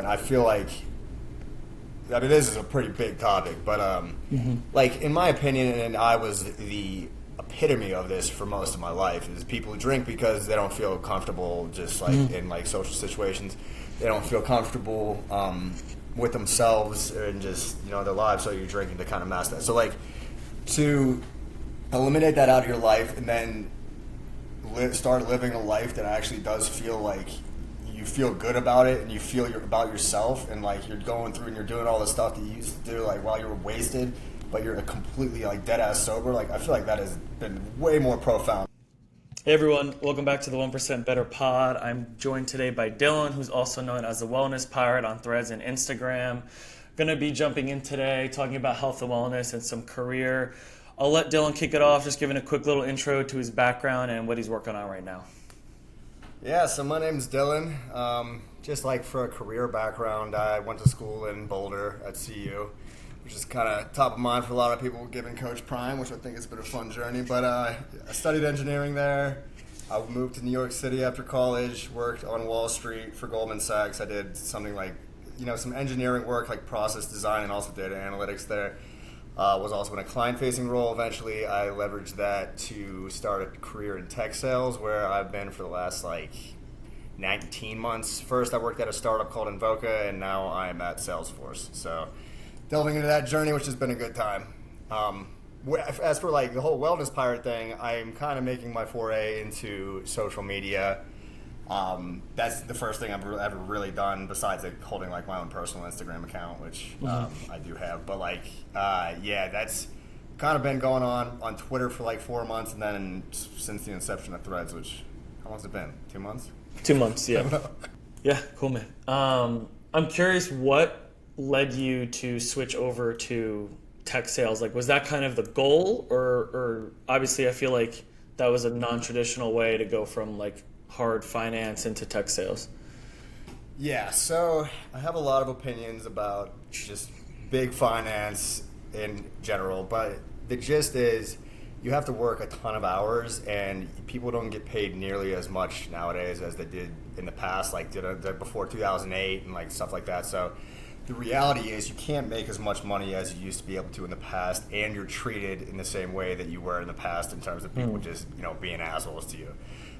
And I feel like, I mean, this is a pretty big topic, but like in my opinion, and I was the epitome of this for most of my life, is people drink because they don't feel comfortable, just like in like social situations. They don't feel comfortable with themselves and just their lives, so you're drinking to kind of mask that. So like to eliminate that out of your life and then start living a life that actually does feel like you feel good about it and you feel about yourself, and like you're going through and you're doing all the stuff that you used to do like while you were wasted, but you're completely like dead ass sober. Like I feel like that has been way more profound. Hey everyone, welcome back to the 1% Better Pod. I'm joined today by Dylan, who's also known as the Wellness Pirate on Threads and Instagram. Gonna be jumping in today, talking about health and wellness and some career. I'll let Dylan kick it off, just giving a quick little intro to his background and what he's working on right now. Yeah, so my name's Dylan. Just like for a career background, I went to school in Boulder at CU, which is kind of top of mind for a lot of people given Coach Prime, which I think has been a fun journey. But I studied engineering there. I moved to New York City after college, worked on Wall Street for Goldman Sachs. I did something like, some engineering work like process design and also data analytics there. Was also in a client-facing role. Eventually, I leveraged that to start a career in tech sales, where I've been for the last 19 months. First, I worked at a startup called Invoca, and now I'm at Salesforce. So, delving into that journey, which has been a good time. As for the whole wellness pirate thing, I'm kind of making my foray into social media. That's the first thing I've ever really done besides holding my own personal Instagram account, which I do have. But that's kind of been going on Twitter for 4 months, and then since the inception of Threads, which how long's it been? 2 months? 2 months, yeah. Yeah, cool, man. I'm curious, what led you to switch over to tech sales? Was that kind of the goal, or obviously I feel like that was a non-traditional way to go from hard finance into tech sales? Yeah, so I have a lot of opinions about just big finance in general, but the gist is you have to work a ton of hours, and people don't get paid nearly as much nowadays as they did in the past, before 2008 and stuff like that. So the reality is you can't make as much money as you used to be able to in the past, and you're treated in the same way that you were in the past in terms of people just being assholes to you.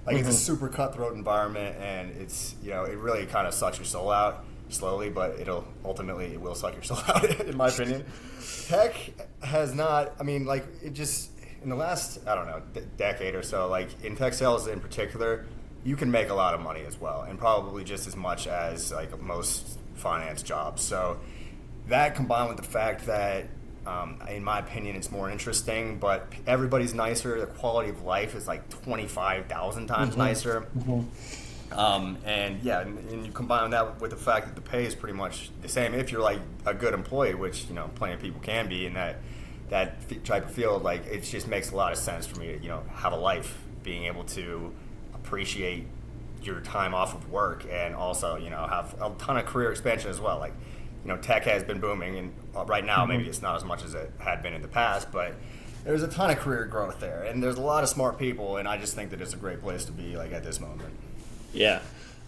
It's a super cutthroat environment, and it's it really kind of sucks your soul out slowly, but it will suck your soul out in my opinion. Tech has not. I mean, it just in the last decade or so, in tech sales in particular, you can make a lot of money as well, and probably just as much as most finance jobs. So that combined with the fact that in my opinion, it's more interesting, but everybody's nicer. The quality of life is 25,000 times nicer. And you combine that with the fact that the pay is pretty much the same if you're a good employee, which plenty of people can be in that type of field. It just makes a lot of sense for me to have a life, being able to appreciate your time off of work, and also have a ton of career expansion as well. Tech has been booming, and right now maybe it's not as much as it had been in the past, but there's a ton of career growth there, and there's a lot of smart people, and I just think that it's a great place to be at this moment. Yeah,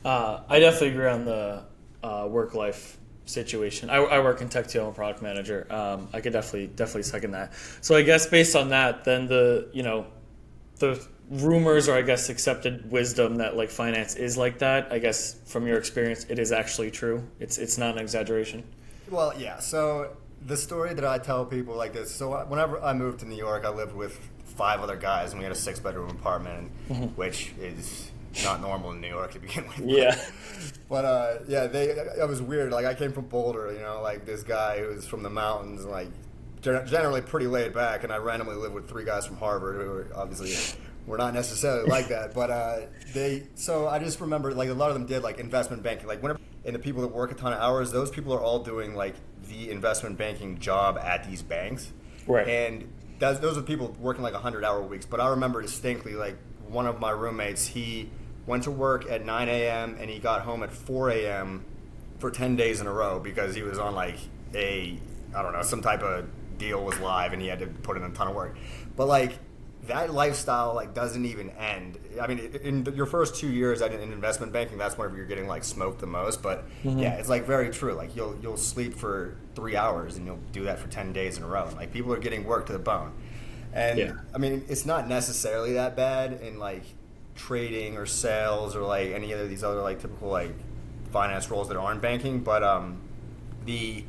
I definitely agree on the work-life situation. I work in tech too. I'm a product manager. I could definitely second that. So I guess based on that, then the rumors, or I guess accepted wisdom that finance is like that, I guess from your experience it is actually true. It's not an exaggeration. Well, yeah, so the story that I tell people like this, so whenever I moved to New York, I lived with 5 other guys, and we had a 6-bedroom apartment, which is not normal in New York to begin with. Yeah. But it was weird. I came from Boulder, this guy who was from the mountains, generally pretty laid back, and I randomly lived with 3 guys from Harvard who were obviously were not necessarily like that, but so I just remember a lot of them did investment banking, and the people that work a ton of hours, those people are all doing the investment banking job at these banks, right? And those are people working 100-hour weeks. But I remember distinctly one of my roommates, he went to work at 9 a.m. and he got home at 4 a.m. for 10 days in a row because he was on some type of deal was live, and he had to put in a ton of work. But that lifestyle like doesn't even end. I mean, in your first 2 years in investment banking, that's whenever you're getting like smoked the most. But yeah, it's like very true. Like you'll sleep for 3 hours and you'll do that for 10 days in a row. Like people are getting worked to the bone. And I mean, it's not necessarily that bad in like trading or sales or like any of these other like typical like finance roles that aren't banking, but the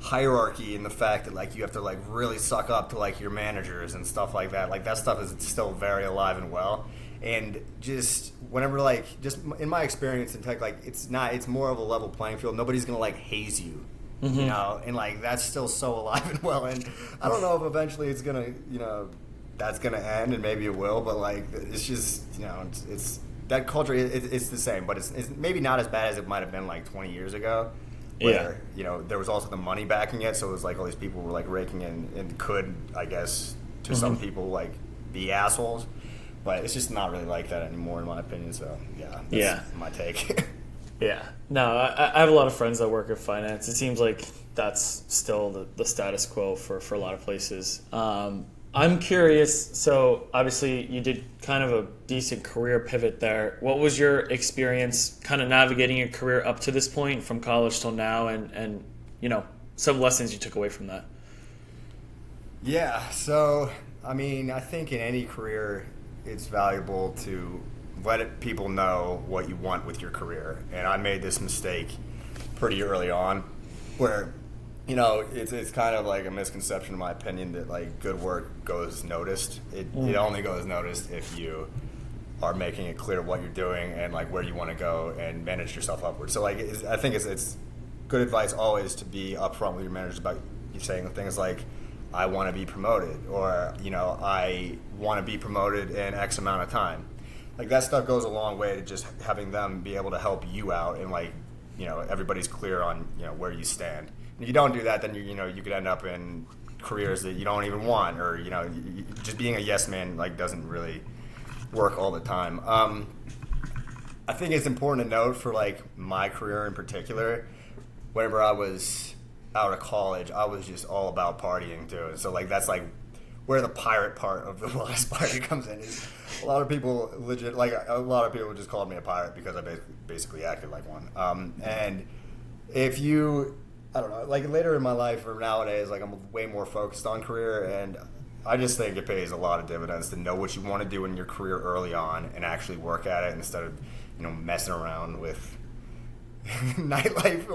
hierarchy and the fact that like you have to like really suck up to like your managers and stuff like that stuff is still very alive and well. And just whenever like just in my experience in tech, like it's more of a level playing field. Nobody's gonna like haze you, you know, and like that's still so alive and well. And I don't know if eventually it's gonna, you know, that's gonna end, and maybe it will, but like it's just, you know, it's that culture. It's the same, but it's maybe not as bad as it might have been like 20 years ago. Where, you know, there was also the money backing it, so it was like all these people were like raking in and could, I guess, to some people like be assholes, but it's just not really like that anymore in my opinion. So that's my take. No, I have a lot of friends that work in finance. It seems like that's still the status quo for a lot of places. I'm curious, so obviously you did kind of a decent career pivot there. What was your experience kind of navigating your career up to this point from college till now, and you know, some lessons you took away from that? Yeah, so I mean, I think in any career it's valuable to let people know what you want with your career. And I made this mistake pretty early on where, you know, it's kind of like a misconception in my opinion that like good work goes noticed. It only goes noticed if you are making it clear what you're doing and like where you want to go and manage yourself upward. So like I think it's good advice always to be upfront with your managers about you saying things like, I want to be promoted, or, you know, I want to be promoted in X amount of time. Like that stuff goes a long way to just having them be able to help you out, and like, you know, everybody's clear on, you know, where you stand. If you don't do that, then you could end up in careers that you don't even want, or, you know, just being a yes man like doesn't really work all the time. I think it's important to note for like my career in particular, whenever I was out of college, I was just all about partying too. So like that's like where the pirate part of the wellness party comes in. Is a lot of people just called me a pirate because I basically acted like one. And if you, I don't know, like later in my life or nowadays, like I'm way more focused on career, and I just think it pays a lot of dividends to know what you want to do in your career early on and actually work at it instead of, you know, messing around with nightlife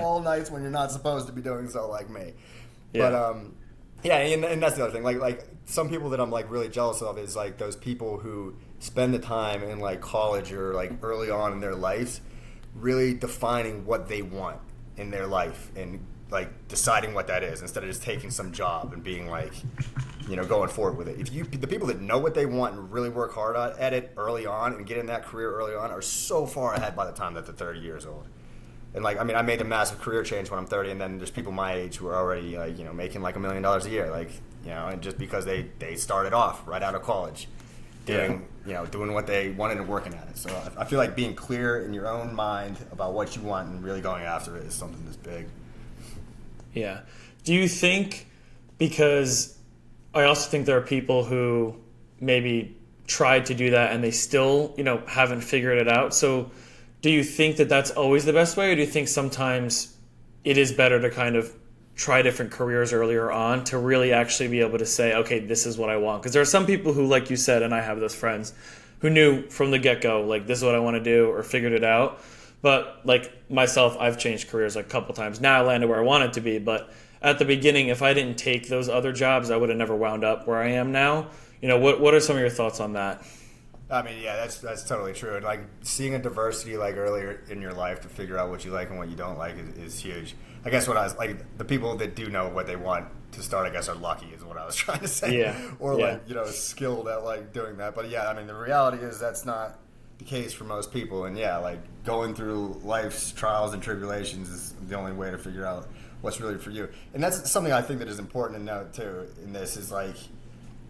all nights when you're not supposed to be doing so, like me. But and that's the other thing. Like some people that I'm like really jealous of is like those people who spend the time in like college or like early on in their lives really defining what they want in their life and like deciding what that is instead of just taking some job and being like, you know, going forward with it. The people that know what they want and really work hard at it early on and get in that career early on are so far ahead by the time that they're 30 years old. And like, I mean, I made a massive career change when I'm 30, and then there's people my age who are already like, you know, making like $1 million a year, like, you know, and just because they started off right out of college doing what they wanted and working at it. So I feel like being clear in your own mind about what you want and really going after it is something that's big. Yeah. Do you think, because I also think there are people who maybe tried to do that and they still, you know, haven't figured it out. So do you think that that's always the best way, or do you think sometimes it is better to kind of try different careers earlier on to really actually be able to say, okay, this is what I want? Because there are some people who, like you said, and I have those friends who knew from the get-go, like, this is what I want to do, or figured it out. But like myself, I've changed careers like a couple times. Now I landed where I wanted to be, but at the beginning, if I didn't take those other jobs, I would have never wound up where I am now. You know, what are some of your thoughts on that? I mean, yeah, that's totally true. And like seeing a diversity like earlier in your life to figure out what you like and what you don't like is huge. I guess what I was like, the people that do know what they want to start, I guess, are lucky, is what I was trying to say. Yeah. Like, you know, skilled at like doing that. But yeah, I mean, the reality is that's not the case for most people. And yeah, like going through life's trials and tribulations is the only way to figure out what's really for you. And that's something I think that is important to note too in this is like,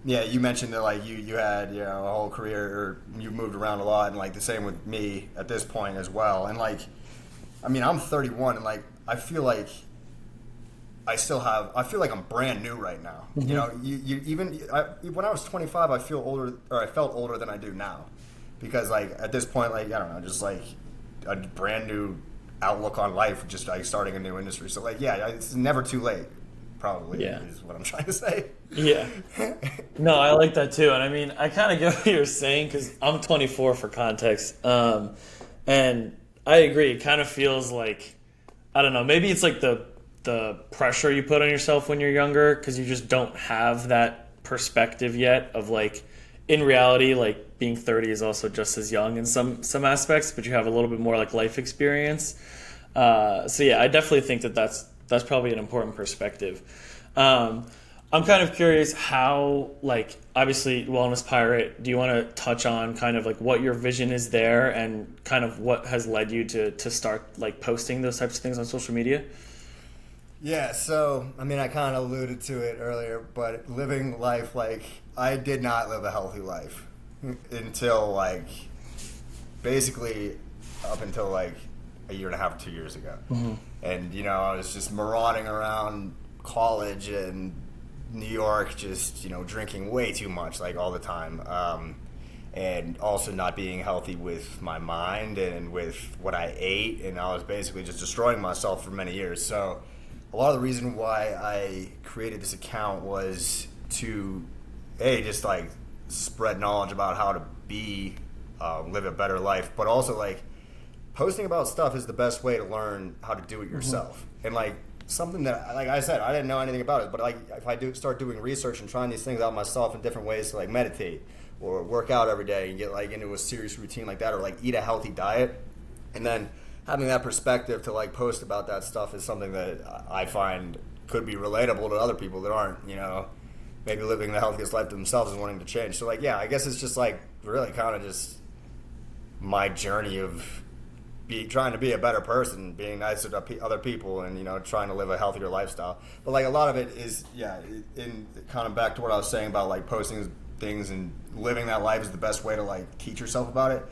yeah, you mentioned that like you had, you know, a whole career, or you moved around a lot, and like the same with me at this point as well. And like, I mean, I'm 31, and like I feel like I feel like I'm brand new right now. You know, when I was 25, I felt older than I do now, because like at this point, like I don't know, just like a brand new outlook on life, just like starting a new industry. So like, yeah, it's never too late. Probably is what I'm trying to say. Yeah. No, I like that too. And I mean, I kind of get what you're saying, because I'm 24 for context. And I agree. It kind of feels like, I don't know, maybe it's like the pressure you put on yourself when you're younger, because you just don't have that perspective yet of like, in reality, like being 30 is also just as young in some aspects, but you have a little bit more like life experience. So yeah, I definitely think that's probably an important perspective. I'm kind of curious how, like, obviously Wellness Pirate, do you want to touch on kind of like what your vision is there and kind of what has led you to start like posting those types of things on social media? Yeah, so I mean, I kind of alluded to it earlier, but living life, like, I did not live a healthy life until like basically up until like a year and a half, 2 years ago. And you know, I was just marauding around college and New York, just, you know, drinking way too much, like all the time, and also not being healthy with my mind and with what I ate, and I was basically just destroying myself for many years. So a lot of the reason why I created this account was to just like spread knowledge about how to live a better life, but also like posting about stuff is the best way to learn how to do it yourself. And like something that, like I said, I didn't know anything about it, but like if I start doing research and trying these things out myself in different ways to like meditate or work out every day and get like into a serious routine like that, or like eat a healthy diet, and then having that perspective to like post about that stuff is something that I find could be relatable to other people that aren't, you know, maybe living the healthiest life themselves and wanting to change. So like, yeah, I guess it's just like really kind of just my journey of trying to be a better person, being nicer to other people, and, you know, trying to live a healthier lifestyle. But like a lot of it is, in kind of back to what I was saying about like posting things and living that life is the best way to like teach yourself about it.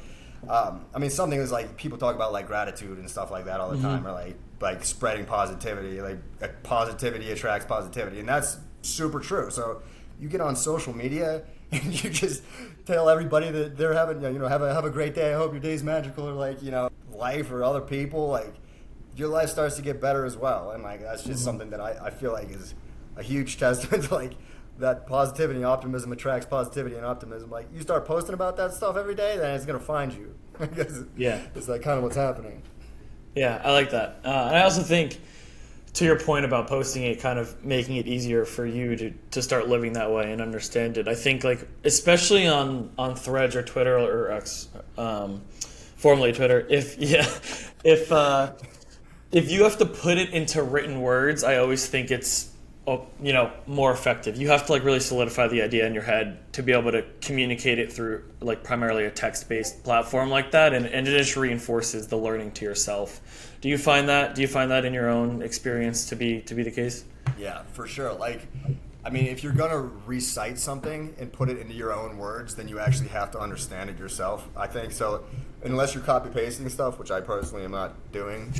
I mean, something is like people talk about like gratitude and stuff like that all the time, or like spreading positivity, like positivity attracts positivity, and that's super true. So you get on social media and you just tell everybody that they're having, you know, have a great day. I hope your day's magical, or like, you know, life or other people, like your life starts to get better as well. And like that's just something that I feel like is a huge testament to like that positivity and optimism attracts positivity and optimism. Like you start posting about that stuff every day, then it's gonna find you. It's like kind of what's happening. Yeah, I like that. And I also think, to your point about posting it, kind of making it easier for you to start living that way and understand it. I think like especially on Threads or Twitter or X, formerly Twitter, if you have to put it into written words, I always think it's, you know, more effective. You have to like really solidify the idea in your head to be able to communicate it through like primarily a text-based platform like that, and it just reinforces the learning to yourself. Do you find that in your own experience to be the case? Yeah, for sure. Like, I mean, if you're gonna recite something and put it into your own words, then you actually have to understand it yourself, I think. So unless you're copy pasting stuff, which I personally am not doing,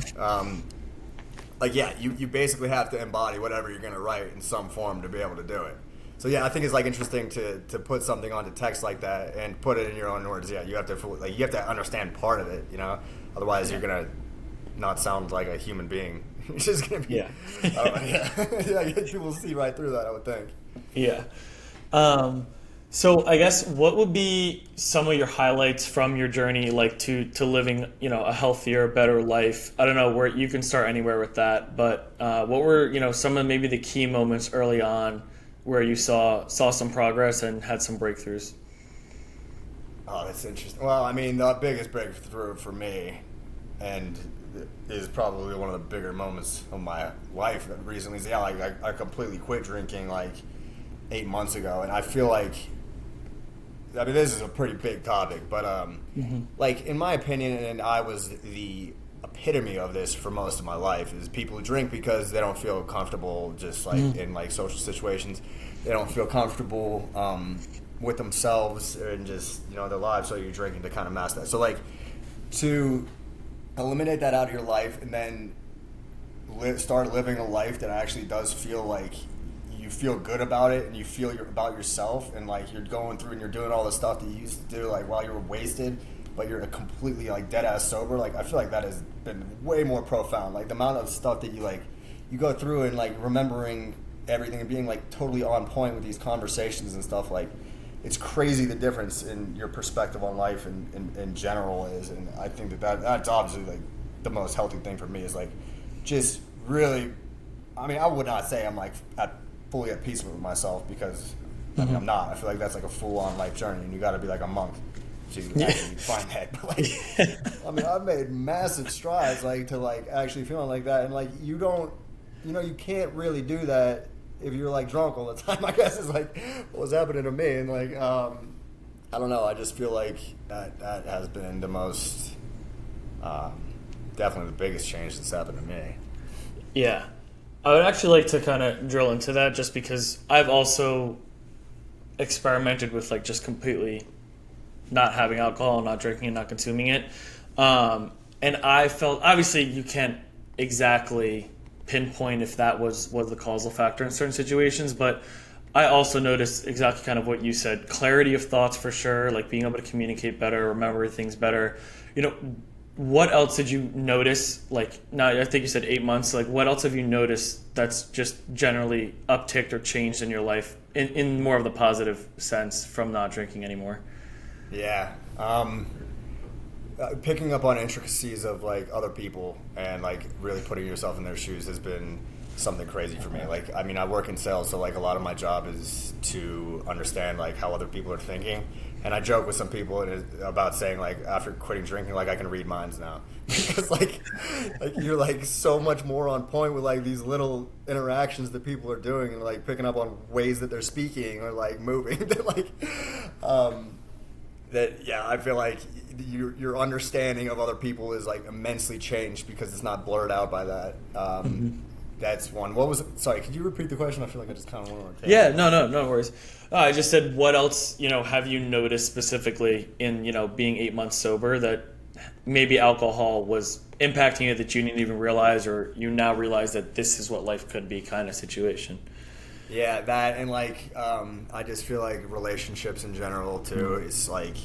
like, yeah, you basically have to embody whatever you're going to write in some form to be able to do it. So, yeah, I think it's, like, interesting to put something onto text like that and put it in your own words. Yeah, you have to understand part of it, you know? Otherwise, you're going to not sound like a human being. It's just going to be... Yeah. Yeah, people will see right through that, I would think. Yeah. So I guess what would be some of your highlights from your journey, like to living, you know, a healthier, better life? I don't know where you can start anywhere with that, but what were, you know, some of maybe the key moments early on where you saw some progress and had some breakthroughs? Oh, that's interesting. Well, I mean, the biggest breakthrough for me, and is probably one of the bigger moments of my life recently, is I completely quit drinking like 8 months ago, and I feel like, I mean, this is a pretty big topic, but like in my opinion, and I was the epitome of this for most of my life, is people who drink because they don't feel comfortable just like in like social situations. They don't feel comfortable with themselves and just, you know, their lives, so you're drinking to kind of mask that. So like to eliminate that out of your life and then start living a life that actually does feel like you feel good about it and you feel about yourself, and like you're going through and you're doing all the stuff that you used to do like while you were wasted, but you're completely like dead ass sober. Like I feel like that has been way more profound. Like the amount of stuff that you go through and like remembering everything and being like totally on point with these conversations and stuff, like it's crazy the difference in your perspective on life and in general is. And I think that's obviously like the most healthy thing for me is like just really, I mean, I would not say I'm like fully at peace with myself, because I mean, I'm not. I feel like that's like a full-on life journey, and you got to be like a monk to actually find that. But like, I mean, I've made massive strides like to like actually feeling like that, and like you can't really do that if you're like drunk all the time. I guess is like what was happening to me, and like I don't know. I just feel like that has been the most definitely the biggest change that's happened to me. Yeah. I would actually like to kind of drill into that, just because I've also experimented with like just completely not having alcohol, not drinking and not consuming it. And I felt, obviously you can't exactly pinpoint if that was the causal factor in certain situations, but I also noticed exactly kind of what you said, clarity of thoughts for sure, like being able to communicate better, remember things better. What else did you notice? Like, now I think you said 8 months. Like, what else have you noticed that's just generally upticked or changed in your life in more of the positive sense from not drinking anymore? Yeah. Picking up on intricacies of like other people and like really putting yourself in their shoes has been something crazy for me. Like, I mean, I work in sales, so like a lot of my job is to understand like how other people are thinking. And I joke with some people about saying like after quitting drinking, like I can read minds now, because like you're like so much more on point with like these little interactions that people are doing and like picking up on ways that they're speaking or like moving that like I feel like your understanding of other people is like immensely changed because it's not blurred out by that. That's one. What was it? Sorry, could you repeat the question? I feel like I just kind of went on a Yeah, no worries. I just said, what else, have you noticed specifically in, being 8 months sober that maybe alcohol was impacting you that you didn't even realize, or you now realize that this is what life could be kind of situation? Yeah, that, and like, I just feel like relationships in general too, it's like,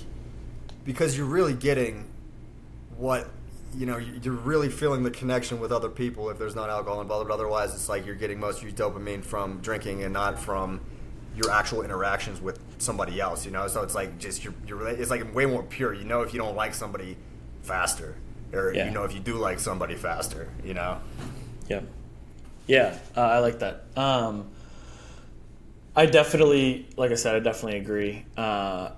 because you're really getting what, you're really feeling the connection with other people if there's not alcohol involved. But otherwise, it's like you're getting most of your dopamine from drinking and not from your actual interactions with somebody else. So it's like just it's like way more pure. If you don't like somebody faster, or if you do like somebody faster. Yeah, I like that. I definitely, like I said, I definitely agree. I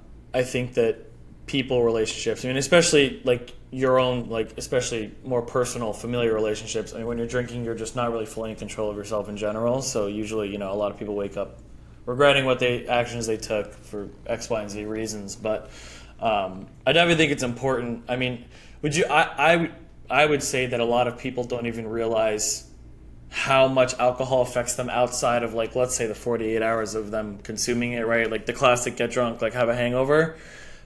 think that people relationships, I mean, especially like your own, like especially more personal familiar relationships, I mean, when you're drinking, you're just not really fully in control of yourself in general. So usually, a lot of people wake up regretting actions they took for X, Y, and Z reasons. But I definitely think it's important. I mean, I would say that a lot of people don't even realize how much alcohol affects them outside of, like, let's say the 48 hours of them consuming it, right? Like the classic get drunk, like have a hangover.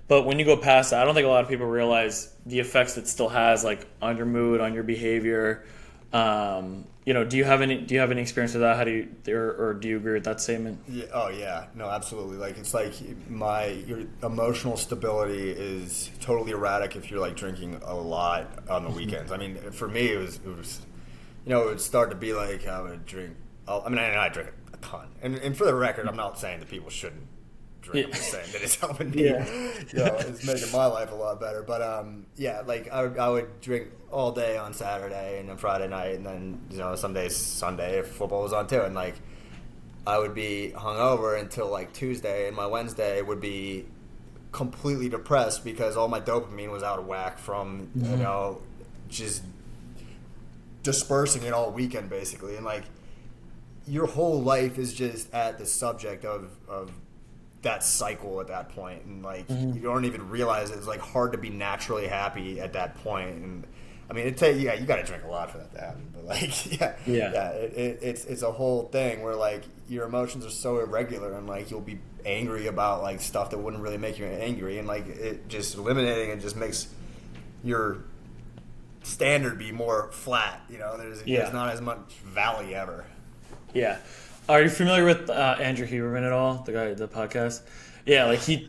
But when you go past that, I don't think a lot of people realize the effects it still has, like on your mood, on your behavior. Do you have any experience with that? How do you, or do you agree with that statement? Yeah, oh yeah, no, absolutely. Like it's like your emotional stability is totally erratic if you're like drinking a lot on the weekends. I mean, for me, it was it would start to be like I would drink. I drink a ton, and for the record, I'm not saying that people shouldn't drink. I'm just saying that it's helping me. It's making my life a lot better. But like I would drink all day on Saturday and then Friday night, and then some days Sunday if football was on too, and like I would be hungover until like Tuesday, and my Wednesday would be completely depressed because all my dopamine was out of whack from just dispersing it all weekend basically, and like your whole life is just at the subject of that cycle at that point, and like you don't even realize it's like hard to be naturally happy at that point. And I mean, you got to drink a lot for that to happen, but like it's a whole thing where like your emotions are so irregular, and like you'll be angry about like stuff that wouldn't really make you angry, and like it just eliminating it just makes your standard be more flat. There's not as much valley ever. Yeah. Are you familiar with Andrew Huberman at all? The guy, the podcast. Yeah, like he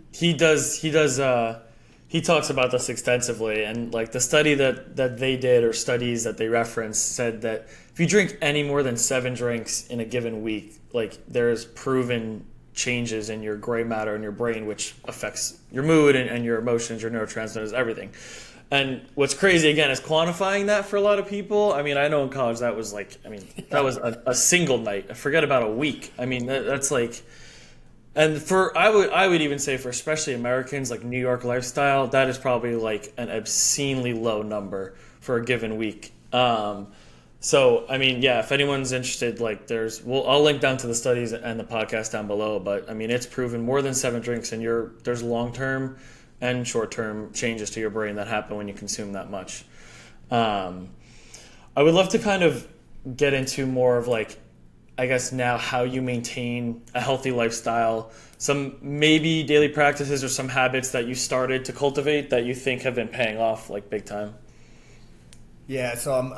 talks about this extensively, and like the study that they did, or studies that they referenced, said that if you drink any more than 7 drinks in a given week, like there's proven changes in your gray matter in your brain, which affects your mood and your emotions, your neurotransmitters, everything. And what's crazy, again, is quantifying that for a lot of people. I mean, I know in college that was like, that was a single night. Forget about a week. I mean, that's like, and I would even say for especially Americans, like New York lifestyle, that is probably like an obscenely low number for a given week. So, I mean, yeah, if anyone's interested, like I'll link down to the studies and the podcast down below, but I mean, it's proven more than 7 drinks and there's long-term and short-term changes to your brain that happen when you consume that much. I would love to kind of get into more of like, I guess now how you maintain a healthy lifestyle, some maybe daily practices or some habits that you started to cultivate that you think have been paying off like big time. Yeah, so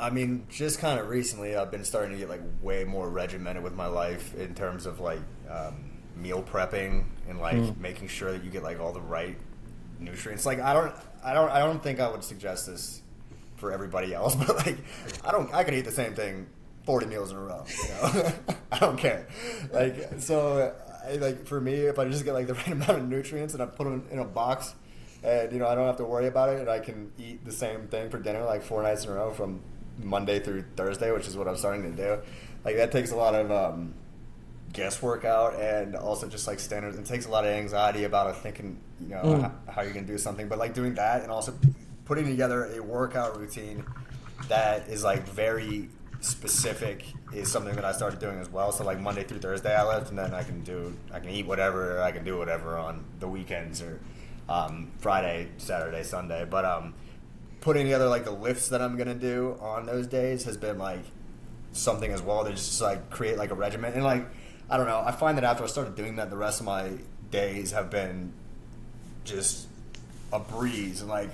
just kind of recently I've been starting to get like way more regimented with my life in terms of like meal prepping and like making sure that you get like all the right nutrients. Like I don't think I would suggest this for everybody else, but like I could eat the same thing 40 meals in a row. I don't care. Like for me, if I just get like the right amount of nutrients and I put them in a box, and I don't have to worry about it, and I can eat the same thing for dinner like 4 nights in a row from Monday through Thursday, which is what I'm starting to do. Like that takes a lot of guesswork out, and also just like standards. It takes a lot of anxiety about thinking, how you're gonna do something. But like doing that, and also putting together a workout routine that is like very specific is something that I started doing as well. So like Monday through Thursday I lift, and then I can eat whatever, I can do whatever on the weekends or Friday, Saturday, Sunday. But putting together like the lifts that I'm gonna do on those days has been like something as well. They just like create like a regimen, and like I don't know, I find that after I started doing that, the rest of my days have been just a breeze and like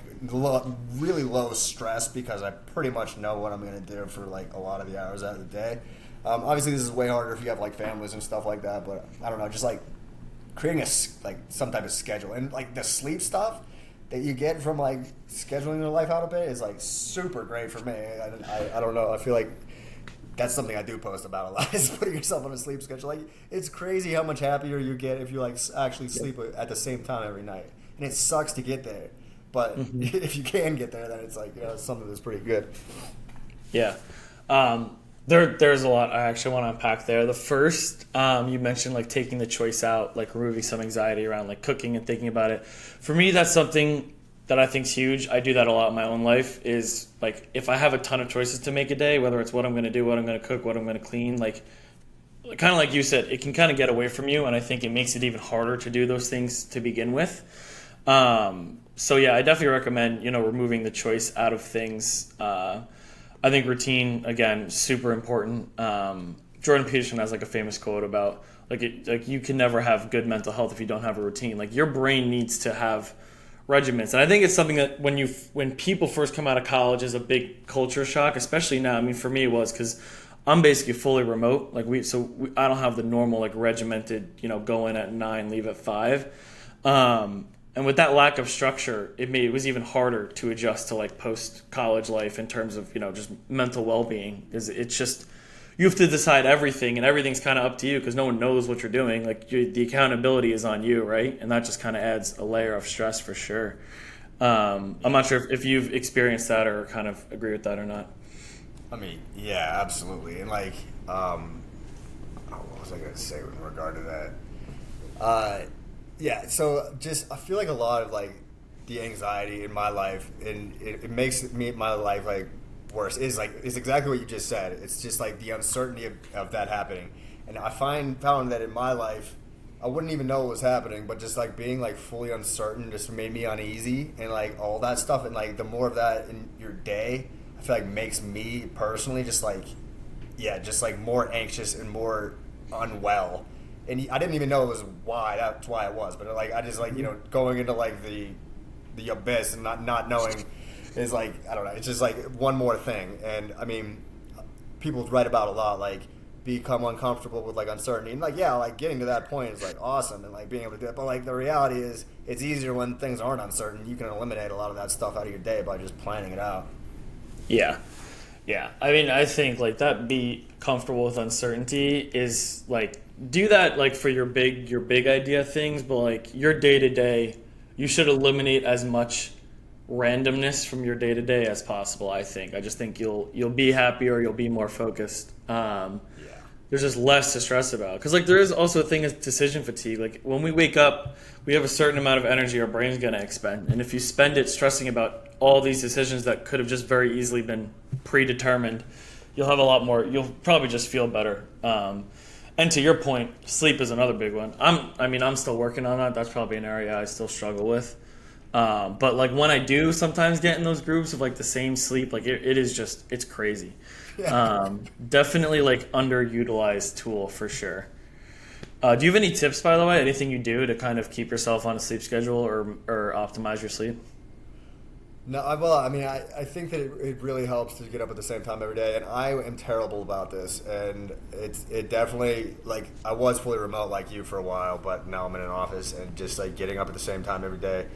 really low stress, because I pretty much know what I'm gonna do for like a lot of the hours out of the day. Obviously this is way harder if you have like families and stuff like that, but I don't know, just like creating some type of schedule, and like the sleep stuff that you get from like scheduling your life out a bit is like super great for me. I don't know, I feel like that's something I do post about a lot, is putting yourself on a sleep schedule. Like it's crazy how much happier you get if you like actually sleep at the same time every night. And it sucks to get there, but if you can get there, then it's like it's something that's pretty good. Yeah. There's a lot I actually want to unpack there. The first, you mentioned like taking the choice out, like removing some anxiety around like cooking and thinking about it. For me, that's something that I think is huge. I do that a lot in my own life, is like if I have a ton of choices to make a day, whether it's what I'm going to do, what I'm going to cook, what I'm going to clean, like kind of like you said, it can kind of get away from you, and I think it makes it even harder to do those things to begin with. So yeah, I definitely recommend, removing the choice out of things. I think routine, again, super important. Jordan Peterson has like a famous quote about like you can never have good mental health if you don't have a routine. Like your brain needs to have regiments. And I think it's something that when people first come out of college is a big culture shock, especially now. I mean, for me it was, because I'm basically fully remote. Like I don't have the normal like regimented, go in at 9, leave at 5. And with that lack of structure, it was even harder to adjust to like post-college life in terms of, just mental well-being. Because it's just, you have to decide everything, and everything's kind of up to you because no one knows what you're doing. Like the accountability is on you, right? And that just kind of adds a layer of stress for sure. I'm not sure if you've experienced that or kind of agree with that or not. I mean, yeah, absolutely. And like, what was I going to say in regard to that? Yeah, so just I feel like a lot of like the anxiety in my life, and it makes my life like worse, is exactly what you just said. It's just like the uncertainty of that happening, and I found that in my life I wouldn't even know what was happening, but just like being like fully uncertain just made me uneasy, and like all that stuff, and like the more of that in your day, I feel like makes me personally just like more anxious and more unwell. And I didn't even know it was why. That's why it was. But like I just like going into like the abyss and not knowing is like, I don't know, it's just like one more thing. And I mean, people write about a lot, like become uncomfortable with like uncertainty. And like, yeah, like getting to that point is like awesome and like being able to do it. But like the reality is it's easier when things aren't uncertain. You can eliminate a lot of that stuff out of your day by just planning it out. Yeah. Yeah. I mean, I think like that be comfortable with uncertainty is like do that like for your big idea things, but like your day to day, you should eliminate as much randomness from your day to day as possible. I think. I just think you'll be happier, you'll be more focused. There's just less to stress about because like there is also a thing of decision fatigue. Like when we wake up, we have a certain amount of energy our brain's going to expend, and if you spend it stressing about all these decisions that could have just very easily been predetermined, you'll have a lot more. You'll probably just feel better. And to your point, sleep is another big one. I'm still working on that. That's probably an area I still struggle with. But like when I do sometimes get in those groups of like the same sleep, like it is just, it's crazy. Definitely like underutilized tool for sure. Do you have any tips, by the way? Anything you do to kind of keep yourself on a sleep schedule or optimize your sleep? No, I think that it really helps to get up at the same time every day, and I am terrible about this. And it definitely, like, I was fully remote like you for a while, but now I'm in an office and just like getting up at the same time every day.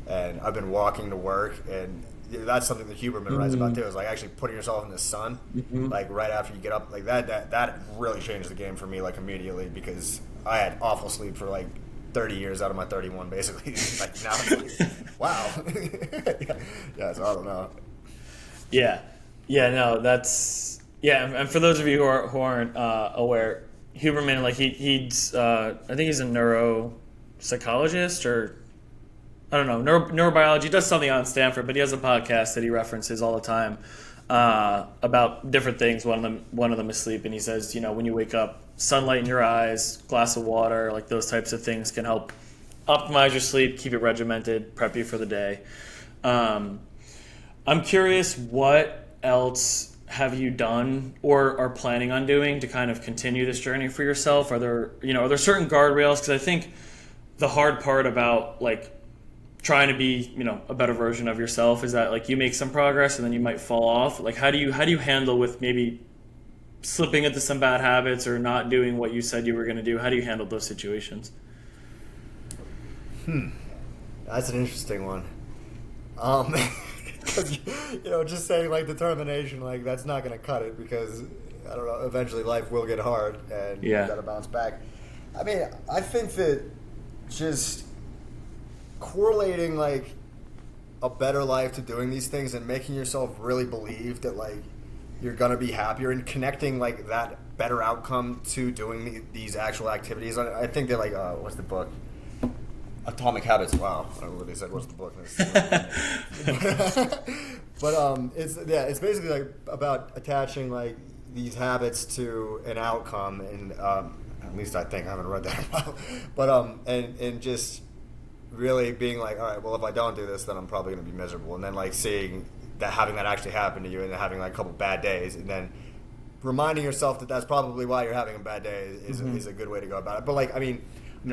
And I've been walking to work, and that's something that Huberman writes about too. Is like actually putting yourself in the sun, like right after you get up, like that really changed the game for me, like immediately, because I had awful sleep for like 30 years out of my 31, basically. Like now, it's like, wow. Yeah, so I don't know. Yeah, no, that's And for those of you who aren't aware, Huberman, like he's I think he's a neuropsychologist or I don't know, neurobiology. He does something on Stanford, but he has a podcast that he references all the time about different things. One of them is sleep, and he says, when you wake up, sunlight in your eyes, glass of water, like those types of things can help optimize your sleep, keep it regimented, prep you for the day. I'm curious, what else have you done or are planning on doing to kind of continue this journey for yourself? Are there certain guardrails? Because I think the hard part about like trying to be, a better version of yourself is that like you make some progress and then you might fall off. Like how do you handle with maybe slipping into some bad habits or not doing what you said you were going to do? How do you handle those situations? That's an interesting one. Because, just saying like determination, like that's not going to cut it because I don't know, eventually life will get hard and you got to bounce back. I mean, I think that just correlating like a better life to doing these things and making yourself really believe that like you're gonna be happier and connecting like that better outcome to doing these actual activities. I think that like what's the book? Atomic Habits. Wow, I don't know what they said. What's the book? But it's basically like about attaching like these habits to an outcome, and at least I think I haven't read that in a while. But and just really being like, all right, well, if I don't do this, then I'm probably going to be miserable. And then like seeing that, having that actually happen to you, and then having like a couple bad days, and then reminding yourself that that's probably why you're having a bad day is a good way to go about it. But like, I mean,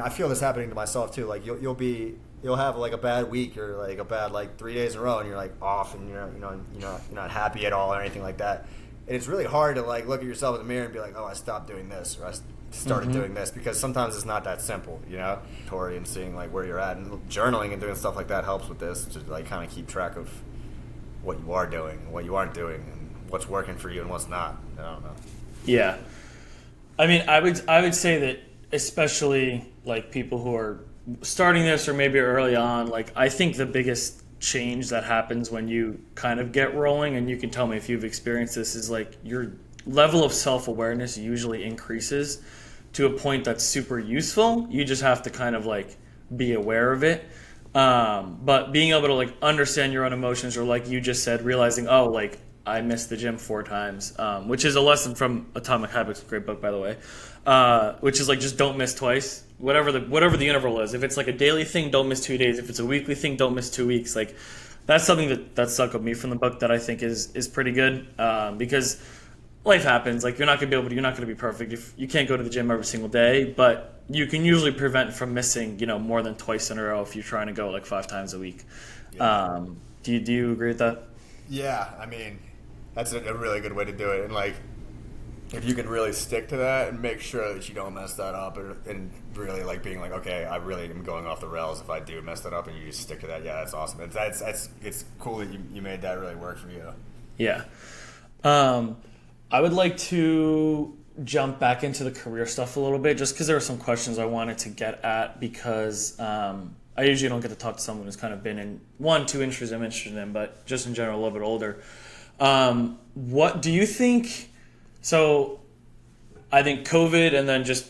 I feel this happening to myself too. Like you'll have like a bad week or like a bad like 3 days in a row, and you're like off, and you're not happy at all or anything like that. And it's really hard to like look at yourself in the mirror and be like, oh, I stopped doing this, or I started doing this, because sometimes it's not that simple, Tori, and seeing like where you're at, and journaling and doing stuff like that helps with this, to like kind of keep track of what you are doing and what you aren't doing and what's working for you and what's not. I don't know. Yeah, I mean, I would say that especially like people who are starting this or maybe early on, like I think the biggest change that happens when you kind of get rolling, and you can tell me if you've experienced this, is like your level of self-awareness usually increases to a point that's super useful. You just have to kind of like be aware of it. But being able to like understand your own emotions, or like you just said, realizing, oh, like I missed the gym 4 times, which is a lesson from Atomic Habits, great book, by the way, which is like just don't miss twice. Whatever the interval is. If it's like a daily thing, don't miss 2 days. If it's a weekly thing, don't miss 2 weeks. Like that's something that stuck with me from the book that I think is pretty good, because life happens. Like you're not going to be perfect. If you can't go to the gym every single day, but you can usually prevent from missing, more than twice in a row if you're trying to go like 5 times a week. Yeah. Do you agree with that? Yeah, I mean, that's a really good way to do it. And like, if you can really stick to that and make sure that you don't mess that up, and really like being like, okay, I really am going off the rails if I do mess that up, and you just stick to that. Yeah, that's awesome. It's cool that you made that really work for you. Yeah. I would like to jump back into the career stuff a little bit, just because there are some questions I wanted to get at, because I usually don't get to talk to someone who's kind of been in two industries I'm interested in, but just in general a little bit older. What do you think? So I think COVID and then just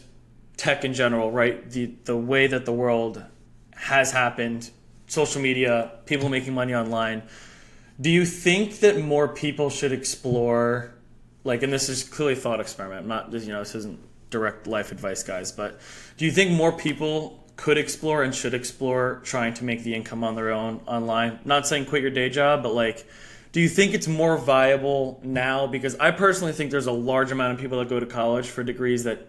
tech in general, right? The way that the world has happened, social media, people making money online. Do you think that more people should explore, like, and this is clearly a thought experiment, I'm not, this isn't direct life advice, guys, but do you think more people could explore and should explore trying to make the income on their own online? Not saying quit your day job, but like, do you think it's more viable now? Because I personally think there's a large amount of people that go to college for degrees that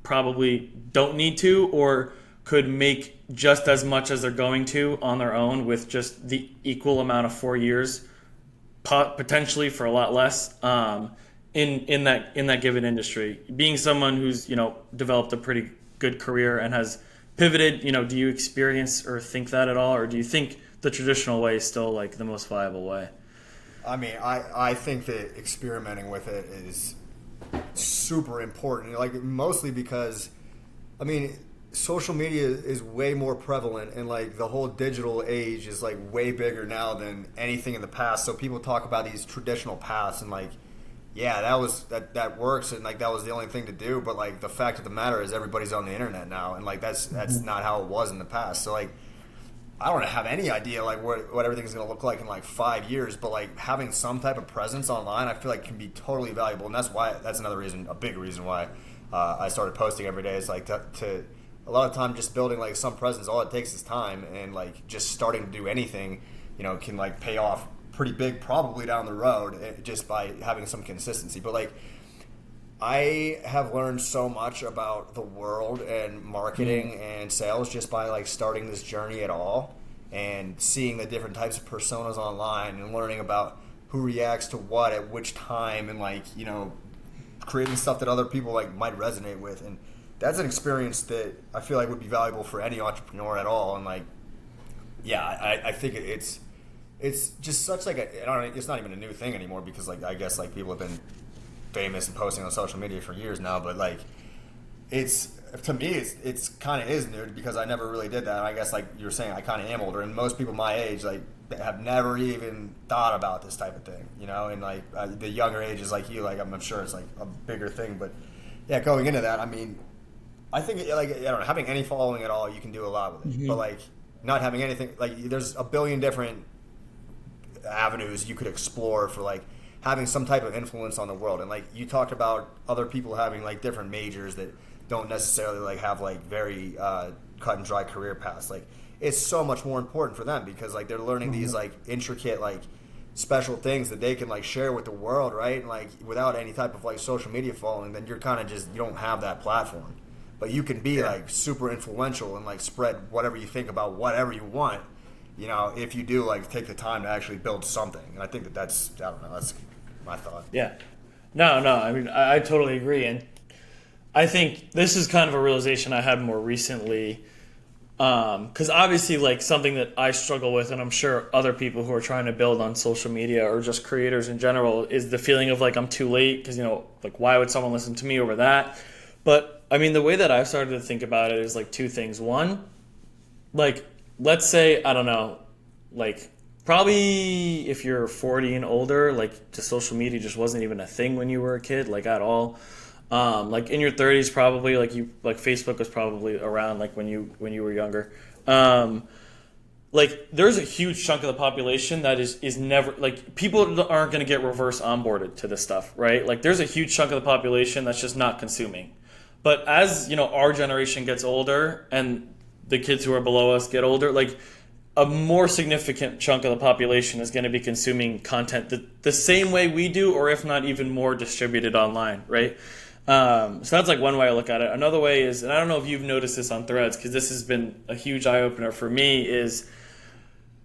probably don't need to, or could make just as much as they're going to on their own with just the equal amount of 4 years, potentially for a lot less, in that given industry. Being someone who's developed a pretty good career and has pivoted, do you experience or think that at all, or do you think the traditional way is still like the most viable way? I mean, I think that experimenting with it is super important. Like, mostly because, I mean, social media is way more prevalent, and like the whole digital age is like way bigger now than anything in the past. So people talk about these traditional paths, and like, yeah, that works, and like that was the only thing to do. But like the fact of the matter is everybody's on the internet now, and like that's not how it was in the past. So like, I don't have any idea like what everything's going to look like in like 5 years, but like having some type of presence online, I feel like can be totally valuable, and that's another reason, a big reason why I started posting every day. Is like to a lot of time just building like some presence. All it takes is time, and like just starting to do anything, can like pay off pretty big probably down the road just by having some consistency. But like, I have learned so much about the world and marketing and sales just by like starting this journey at all, and seeing the different types of personas online and learning about who reacts to what at which time, and like, creating stuff that other people like might resonate with. And that's an experience that I feel like would be valuable for any entrepreneur at all. And like, yeah, I think it's just such like it's not even a new thing anymore, because like I guess like people have been famous and posting on social media for years now, but like it's kind of is new, because I never really did that. And I guess like you were saying, I kind of am older, and most people my age like have never even thought about this type of thing, and like the younger ages like you, like I'm sure it's like a bigger thing. But yeah, going into that, I mean, I think like, I don't know, having any following at all, you can do a lot with it, but like not having anything, like there's a billion different avenues you could explore for like having some type of influence on the world. And like you talked about other people having like different majors that don't necessarily like have like very cut and dry career paths. Like, it's so much more important for them, because like they're learning these like intricate like special things that they can like share with the world, right? And like without any type of like social media following, then you're kind of just, you don't have that platform. But you can be like super influential and like spread whatever you think about whatever you want, if you do like take the time to actually build something. And I think that's my thought. Yeah. No, I mean, I totally agree. And I think this is kind of a realization I had more recently, because obviously like something that I struggle with, and I'm sure other people who are trying to build on social media or just creators in general, is the feeling of like I'm too late, because like why would someone listen to me over that? But I mean, the way that I've started to think about it is like two things. One, like let's say, I don't know, like probably if you're 40 and older, like just social media just wasn't even a thing when you were a kid, like at all. Like in your 30s, probably like Facebook was probably around like when you were younger. Like there's a huge chunk of the population that is never, like, people aren't going to get reverse onboarded to this stuff, right? Like there's a huge chunk of the population that's just not consuming. But as our generation gets older and the kids who are below us get older, like a more significant chunk of the population is going to be consuming content the same way we do, or if not even more distributed online, right? So that's like one way I look at it. Another way is, and I don't know if you've noticed this on Threads, because this has been a huge eye-opener for me, is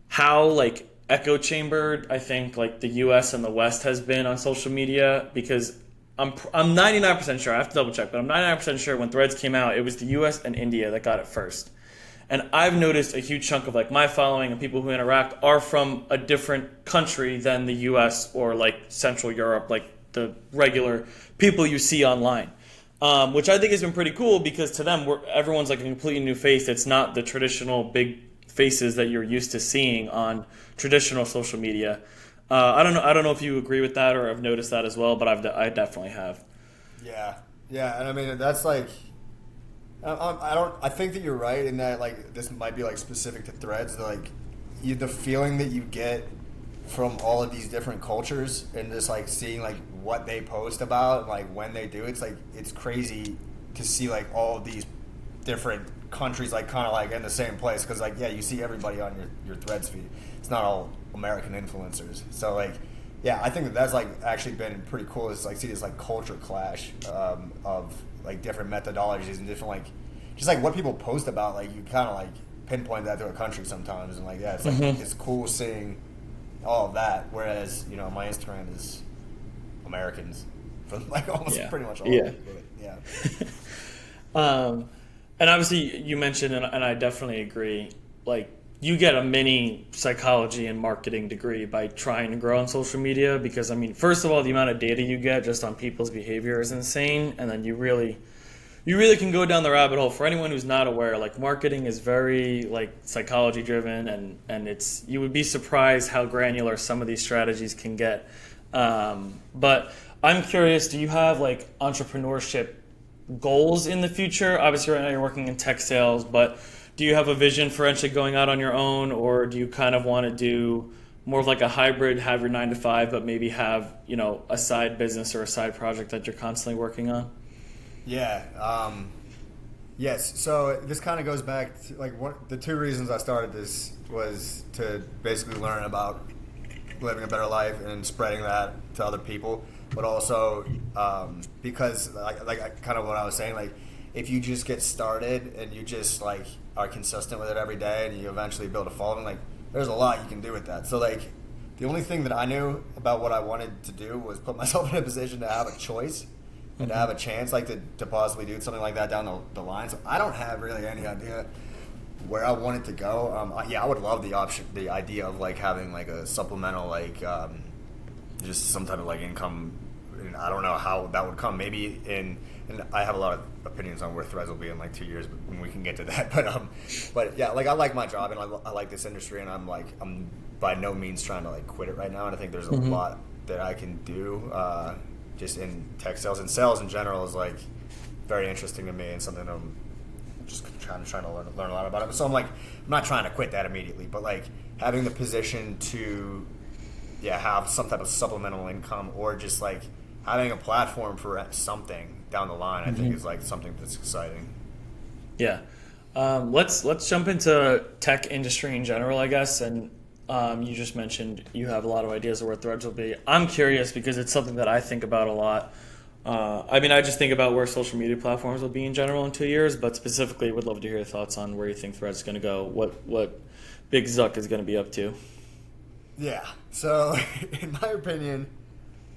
how like echo chambered I think like the US and the West has been on social media, because I'm 99% sure, I have to double check, but I'm 99% sure when Threads came out, it was the US and India that got it first. And I've noticed a huge chunk of like my following and people who interact are from a different country than the US or like Central Europe, like the regular people you see online. Which I think has been pretty cool, because to them, everyone's like a completely new face. It's not the traditional big faces that you're used to seeing on traditional social media. I don't know if you agree with that or have noticed that as well, but I definitely have. Yeah, yeah, and I mean that's like, I think that you're right in that like this might be like specific to Threads. Like, the feeling that you get from all of these different cultures and just like seeing like what they post about, like when they do, it's like it's crazy to see like all of these different countries like kind of like in the same place, because like, yeah, you see everybody on your Threads feed. It's not all American influencers. So like, yeah, I think that's like actually been pretty cool. Is like see this like culture clash of like different methodologies and different like just like what people post about. Like you kind of like pinpoint that to a country sometimes, and like, yeah, it's like it's cool seeing all of that. Whereas my Instagram is Americans from like almost pretty much all of it. But, yeah. And obviously you mentioned, and I definitely agree, like you get a mini psychology and marketing degree by trying to grow on social media, because I mean, first of all, the amount of data you get just on people's behavior is insane, and then you really can go down the rabbit hole. For anyone who's not aware, like marketing is very like psychology driven, and it's, you would be surprised how granular some of these strategies can get. But I'm curious, do you have like entrepreneurship goals in the future? Obviously right now you're working in tech sales, but do you have a vision for eventually going out on your own, or do you kind of want to do more of like a hybrid, have your 9 to 5, but maybe have, a side business or a side project that you're constantly working on? Yeah. Yes. So this kind of goes back to like the two reasons I started this was to basically learn about living a better life and spreading that to other people, but also because like kind of what I was saying, like if you just get started and you just like are consistent with it every day and you eventually build a following, like there's a lot you can do with that. So like the only thing that I knew about what I wanted to do was put myself in a position to have a choice and to have a chance like to possibly do something like that down the line. So I don't have really any idea where I want it to go. I would love the idea of like having like a supplemental like just some type of like income. And I don't know how that would come. Maybe and I have a lot of opinions on where Threads will be in like 2 years, but when we can get to that. But yeah, like I like my job and I like this industry, and I'm by no means trying to like quit it right now. And I think there's a lot that I can do just in tech sales, and sales in general is like very interesting to me and something I'm just trying to learn a lot about it. So I'm not trying to quit that immediately, but like having the position to have some type of supplemental income, or just like having a platform for something down the line, I think is like something that's exciting. Yeah. Let's jump into tech industry in general, I guess. And you just mentioned you have a lot of ideas of where Threads will be. I'm curious because it's something that I think about a lot. I just think about where social media platforms will be in general in 2 years, but specifically would love to hear your thoughts on where you think Threads is going to go, what Big Zuck is going to be up to. Yeah. So, in my opinion,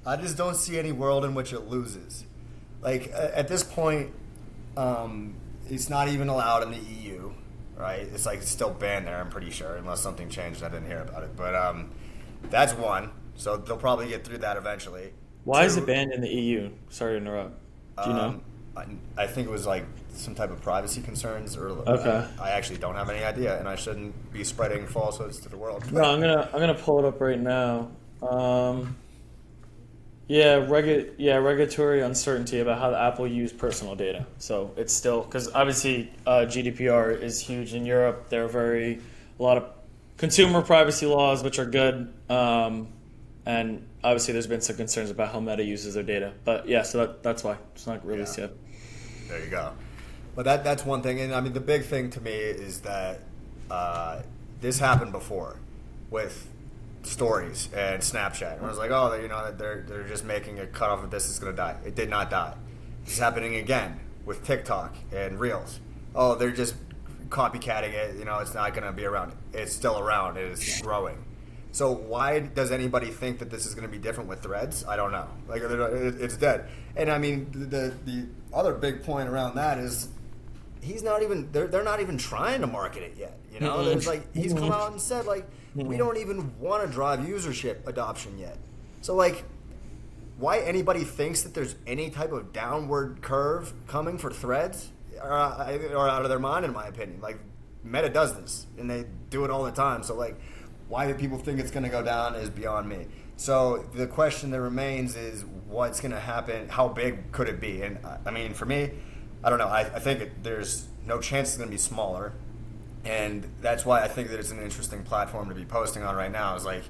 I just don't see any world in which it loses. Like, at this point, it's not even allowed in the EU, right? It's like it's still banned there, I'm pretty sure, unless something changed. I didn't hear about it. But that's one. So they'll probably get through that eventually. Why is it banned in the EU? Sorry to interrupt. Do you know? I think it was like some type of privacy concerns, or okay. I actually don't have any idea, and I shouldn't be spreading falsehoods to the world. No, I'm gonna pull it up right now. Regulatory uncertainty about how Apple used personal data. So it's still, because obviously GDPR is huge in Europe. There are a lot of consumer privacy laws which are good, and obviously there's been some concerns about how Meta uses their data. But yeah, so that's why it's not released yet. There you go. But that's one thing, and I mean the big thing to me is that this happened before with stories and Snapchat. And I was like, oh, they're just making a cutoff of this. It's going to die. It did not die. It's happening again with TikTok and Reels. Oh, they're just copycatting it. It's not going to be around. It's still around. It is growing. So why does anybody think that this is going to be different with Threads? I don't know. Like it's dead. And I mean the other big point around that is he's not even they're not even trying to market it yet. You know, there's like he's come out and said like we don't even want to drive usership adoption yet. So like why anybody thinks that there's any type of downward curve coming for Threads are out of their mind, in my opinion. Like Meta does this and they do it all the time. So like why do people think it's going to go down is beyond me. So the question that remains is what's going to happen? How big could it be? And I mean, for me, I don't know. I think there's no chance it's going to be smaller. And that's why I think that it's an interesting platform to be posting on right now is like,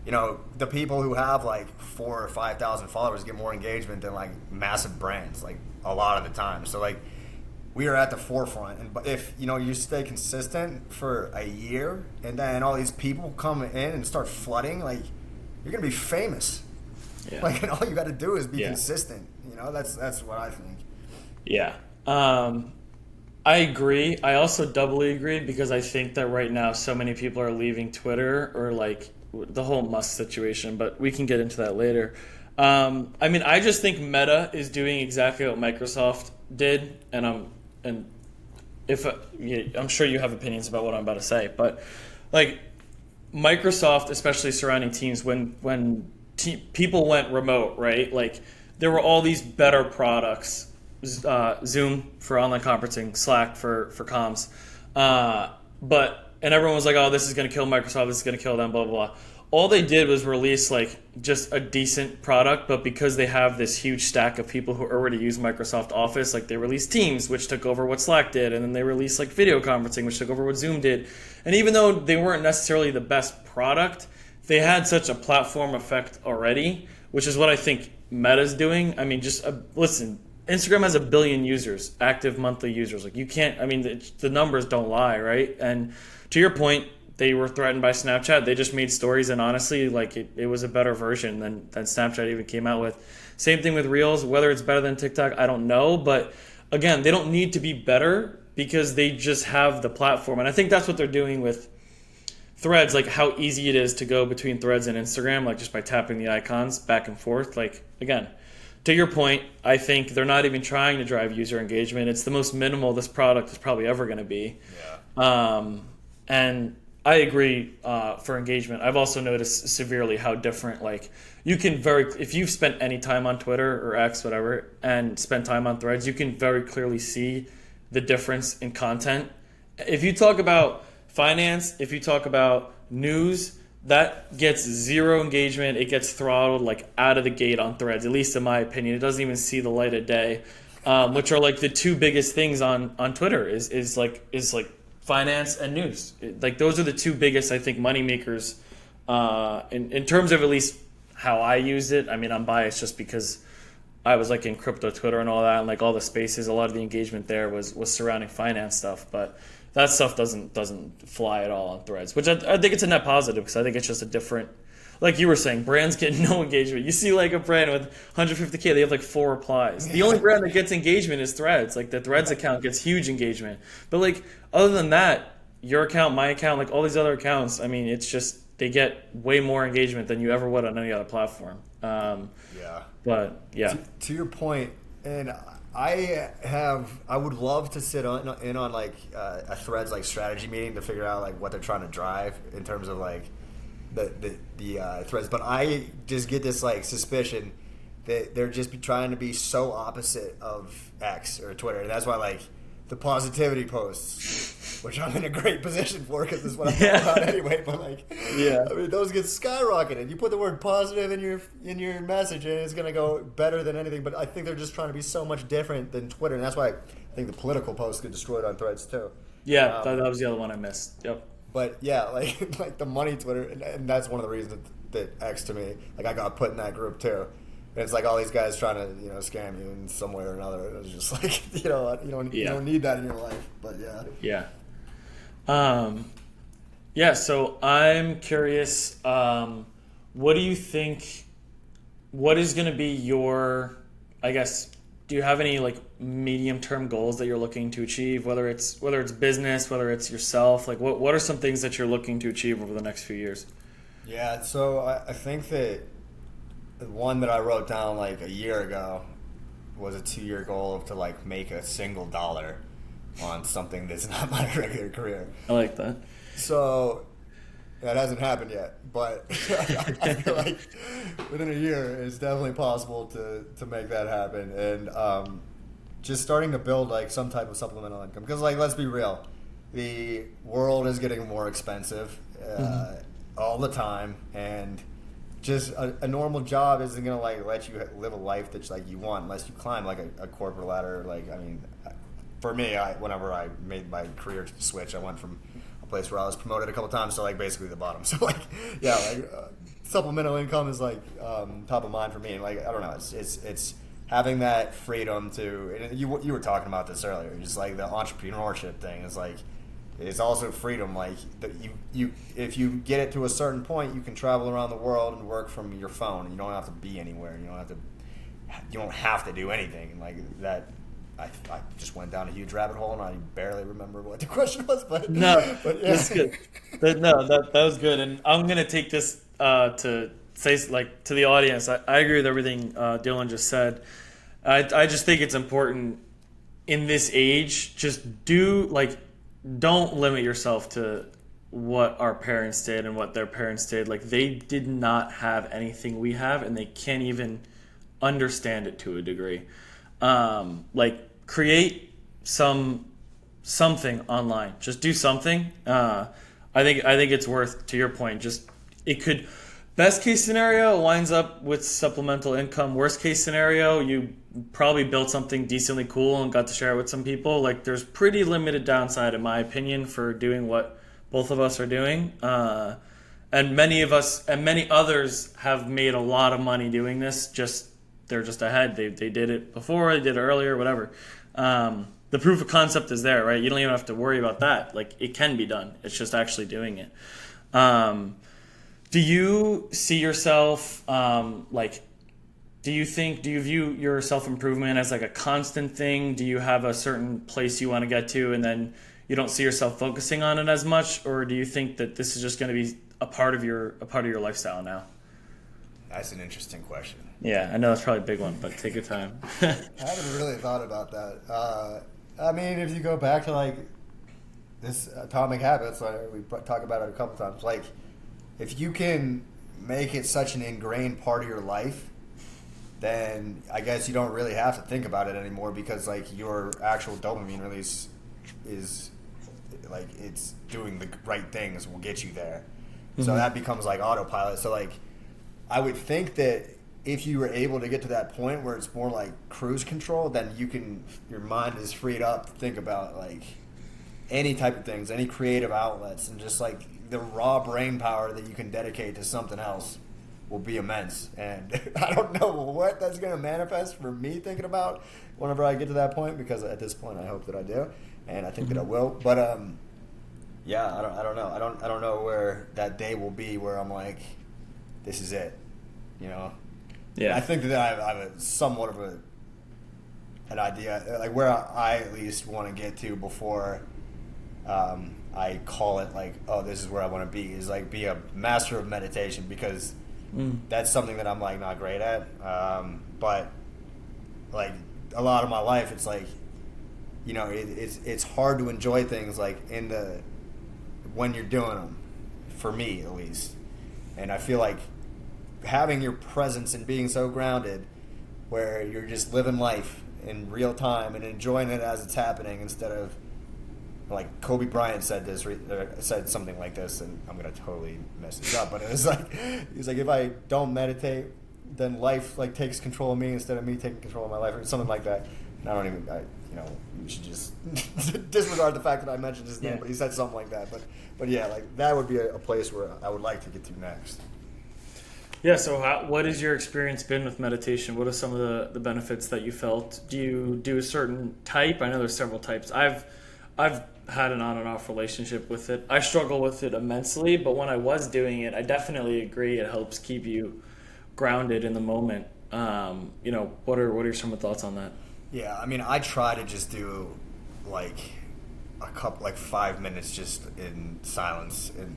you know, the people who have like 4,000 or 5,000 followers get more engagement than like massive brands, like a lot of the time. So like we are at the forefront, and if you know you stay consistent for a year, and then all these people come in and start flooding, like you're gonna be famous. Yeah. Like, and all you got to do is be consistent. You know, that's what I think. Yeah. I agree. I also doubly agree because I think that right now so many people are leaving Twitter or like the whole Musk situation, but we can get into that later. I mean, I just think Meta is doing exactly what Microsoft did, and I'm sure you have opinions about what I'm about to say, but like Microsoft, especially surrounding Teams, when people went remote, right? Like there were all these better products, Zoom for online conferencing, Slack for comms, and everyone was like, oh, this is going to kill Microsoft, this is going to kill them, blah, blah, blah. All they did was release like just a decent product, but because they have this huge stack of people who already use Microsoft Office, like they released Teams, which took over what Slack did, and then they released like video conferencing, which took over what Zoom did. And even though they weren't necessarily the best product, they had such a platform effect already, which is what I think Meta's doing. I mean, just listen, Instagram has 1 billion users, active monthly users. Like you can't, I mean, the numbers don't lie, right? And to your point, they were threatened by Snapchat. They just made stories, and honestly, like it was a better version than Snapchat even came out with. Same thing with Reels. Whether it's better than TikTok, I don't know. But again, they don't need to be better because they just have the platform. And I think that's what they're doing with Threads, like how easy it is to go between Threads and Instagram, like just by tapping the icons back and forth. Like, again, to your point, I think they're not even trying to drive user engagement. It's the most minimal this product is probably ever going to be. Yeah. And I agree for engagement. I've also noticed severely how different, like, you can if you've spent any time on Twitter or X, whatever, and spent time on Threads, you can very clearly see the difference in content. If you talk about finance, if you talk about news, that gets zero engagement. It gets throttled like out of the gate on Threads, at least in my opinion. It doesn't even see the light of day, which are like the two biggest things on Twitter is like finance and news. Like those are the two biggest, I think, money makers in terms of at least how I used it. I mean, I'm biased just because I was like in crypto Twitter and all that, and like all the spaces, a lot of the engagement there was surrounding finance stuff, but that stuff doesn't fly at all on Threads, which I think it's a net positive because I think it's just a different, like you were saying, brands get no engagement. You see like a brand with 150K, they have like 4 replies. The only brand that gets engagement is Threads. Like the Threads account gets huge engagement. But like other than that, your account, my account, like all these other accounts, I mean, it's just they get way more engagement than you ever would on any other platform. Yeah. But yeah. To your point, and I would love to sit in on like a Threads like strategy meeting to figure out like what they're trying to drive in terms of like the Threads, but I just get this like suspicion that they're just trying to be so opposite of X or Twitter, and that's why like the positivity posts, which I'm in a great position for because this is what I'm talking about anyway. But like, yeah, I mean, those get skyrocketed. You put the word positive in your message, and it's gonna go better than anything. But I think they're just trying to be so much different than Twitter, and that's why I think the political posts get destroyed on Threads too. Yeah, that was the other one I missed. Yep. But yeah, like the money Twitter, and that's one of the reasons that X to me, like I got put in that group too. And it's like all these guys trying to, scam you in some way or another. It was just like, you don't need that in your life. But yeah. Yeah. So I'm curious. What do you think? What is going to be your? I guess. Do you have any like medium-term goals that you're looking to achieve? Whether it's business, whether it's yourself. Like what are some things that you're looking to achieve over the next few years? Yeah, so I think that the one that I wrote down like a year ago was a 2 year goal of to like make a single dollar on something that's not my regular career. I like that. So that hasn't happened yet, but I feel like within a year it's definitely possible to make that happen. And just starting to build like some type of supplemental income, because like let's be real, the world is getting more expensive all the time, and just a normal job isn't gonna like let you live a life that's like you want unless you climb like a corporate ladder. Like I mean, for me, whenever I made my career switch, I went from a place where I was promoted a couple times to like basically the bottom. So like yeah, like supplemental income is like top of mind for me. And like I don't know, it's having that freedom to. And you were talking about this earlier, just like the entrepreneurship thing is like. It's also freedom. Like you, if you get it to a certain point, you can travel around the world and work from your phone. You don't have to be anywhere. You don't have to do anything. Like that, I just went down a huge rabbit hole, and I barely remember what the question was. But No, but yeah. that's good. That was good, and I'm gonna take this to say like to the audience. I agree with everything Dylan just said. I just think it's important in this age. Just don't limit yourself to what our parents did and what their parents did. Like they did not have anything we have, and they can't even understand it to a degree. Like create something online. Just do something. I think it's worth, to your point. Just it could. Best case scenario winds up with supplemental income. Worst case scenario, you probably built something decently cool and got to share it with some people. Like there's pretty limited downside, in my opinion, for doing what both of us are doing. And many of us and many others have made a lot of money doing this. They're just ahead. They did it before, they did it earlier, whatever. The proof of concept is there, right? You don't even have to worry about that. Like it can be done. It's just actually doing it. Do you see yourself do you view your self-improvement as like a constant thing? Do you have a certain place you want to get to and then you don't see yourself focusing on it as much? Or do you think that this is just going to be a part of your lifestyle now? That's an interesting question. Yeah, I know that's probably a big one, but take your time. I haven't really thought about that. I mean, if you go back to like this Atomic Habits, like we talk about it a couple times, like if you can make it such an ingrained part of your life, then I guess you don't really have to think about it anymore, because like your actual dopamine release is like it's doing the right things will get you there. Mm-hmm. So that becomes like autopilot. So like I would think that if you were able to get to that point where it's more like cruise control, then your mind is freed up to think about like any type of things, any creative outlets, and just like the raw brain power that you can dedicate to something else will be immense. And I don't know what that's going to manifest for me thinking about whenever I get to that point, because at this point I hope that I do, and I think that I will. But yeah, I don't know. I don't know where that day will be where I'm like, this is it, you know. Yeah. I think that I have somewhat of an idea like where I at least want to get to before I call it like, oh, this is where I want to be, is like be a master of meditation, because that's something that I'm like not great at. But like a lot of my life, it's like, you know, it's hard to enjoy things like when you're doing them, for me at least. And I feel like having your presence and being so grounded where you're just living life in real time and enjoying it as it's happening, instead of like Kobe Bryant said something like this, and I'm gonna totally mess this up, but it was like he's like, if I don't meditate, then life like takes control of me instead of me taking control of my life, or something like that. And you should just disregard the fact that I mentioned his name, but he said something like that. But yeah, like that would be a place where I would like to get to next. Yeah, so what has your experience been with meditation? What are some of the benefits that you felt? Do you do a certain type? I know there's several types. I've had an on and off relationship with it. I struggle with it immensely, but when I was doing it, I definitely agree it helps keep you grounded in the moment. What are some of the thoughts on that? Yeah, I mean, I try to just do like 5 minutes just in silence and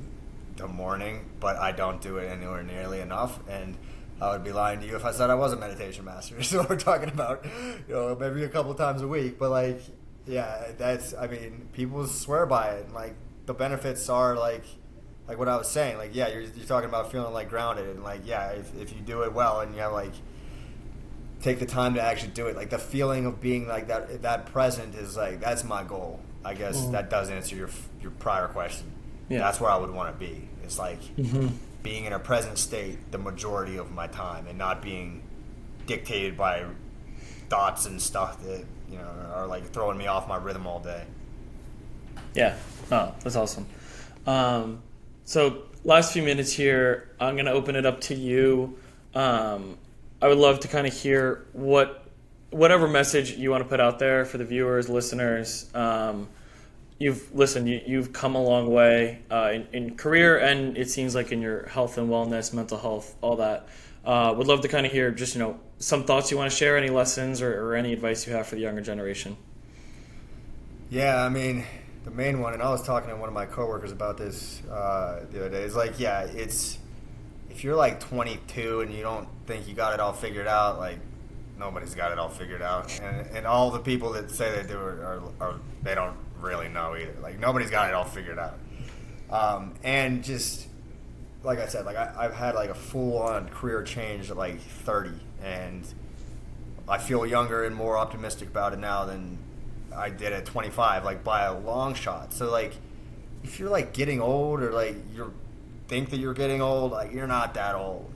the morning, but I don't do it anywhere nearly enough. And I would be lying to you if I said I was a meditation master. So we're talking about, maybe a couple times a week. But like, yeah, people swear by it. And like, the benefits are like what I was saying. Like, yeah, you're talking about feeling like grounded, and like, yeah, if you do it well and you have like take the time to actually do it, like the feeling of being like that present is like, that's my goal. I guess that does answer your prior question. Yeah. That's where I would want to be. It's like being in a present state the majority of my time, and not being dictated by thoughts and stuff that are like throwing me off my rhythm all day. Yeah. Oh, that's awesome. So last few minutes here, I'm going to open it up to you. I would love to kind of hear whatever message you want to put out there for the viewers, listeners. You've come a long way in career, and it seems like in your health and wellness, mental health, all that. Would love to kind of hear just, some thoughts you want to share, any lessons or any advice you have for the younger generation. Yeah, I mean, the main one, and I was talking to one of my coworkers about this the other day, is like, yeah, it's, if you're like 22 and you don't think you got it all figured out, like, nobody's got it all figured out. And all the people that say they do are they don't really know either. Like, nobody's got it all figured out. And just, like I said, like I've had like a full-on career change at like 30, and I feel younger and more optimistic about it now than I did at 25, like by a long shot. So like, if you're like getting old, or like you think that you're getting old, like you're not that old.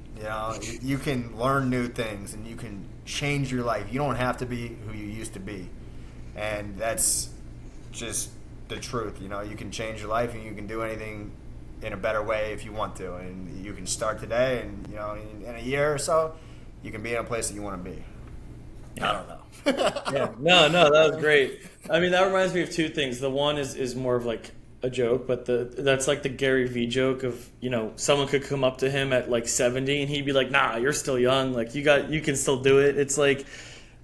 You can learn new things and you can change your life. You don't have to be who you used to be, and that's just the truth. You can change your life, and you can do anything in a better way if you want to, and you can start today, and in a year or so you can be in a place that you want to be. I don't know. Yeah. No, that was great. I mean, that reminds me of two things. The one is more of like a joke, but that's like the Gary Vee joke of, someone could come up to him at like 70 and he'd be like, nah, you're still young. Like you can still do it. It's like,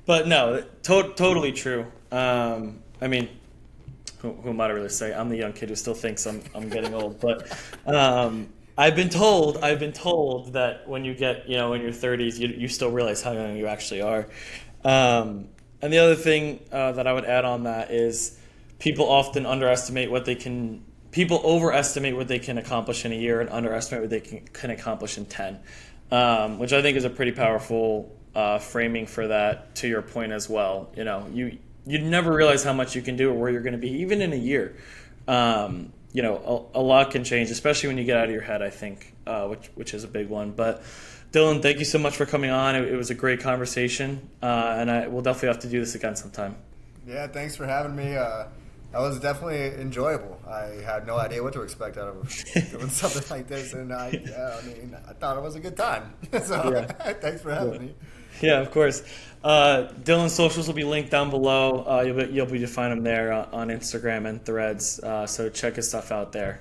but no, totally true. I mean, who am I to really say? I'm the young kid who still thinks I'm getting old, but, I've been told that when you get, in your 30s, you still realize how young you actually are. And the other thing that I would add on that is people often overestimate what they can accomplish in a year and underestimate what they can accomplish in 10, which I think is a pretty powerful framing for that, to your point as well. You never realize how much you can do or where you're going to be, even in a year. A lot can change, especially when you get out of your head, I think, which is a big one. But Dylan, thank you so much for coming on. It was a great conversation, and we'll definitely have to do this again sometime. Yeah, thanks for having me. That was definitely enjoyable. I had no idea what to expect out of doing something like this, and I thought it was a good time. So yeah. Thanks for having me. Yeah, of course. Dylan's socials will be linked down below. You'll be able to find him there on Instagram and Threads. So check his stuff out there.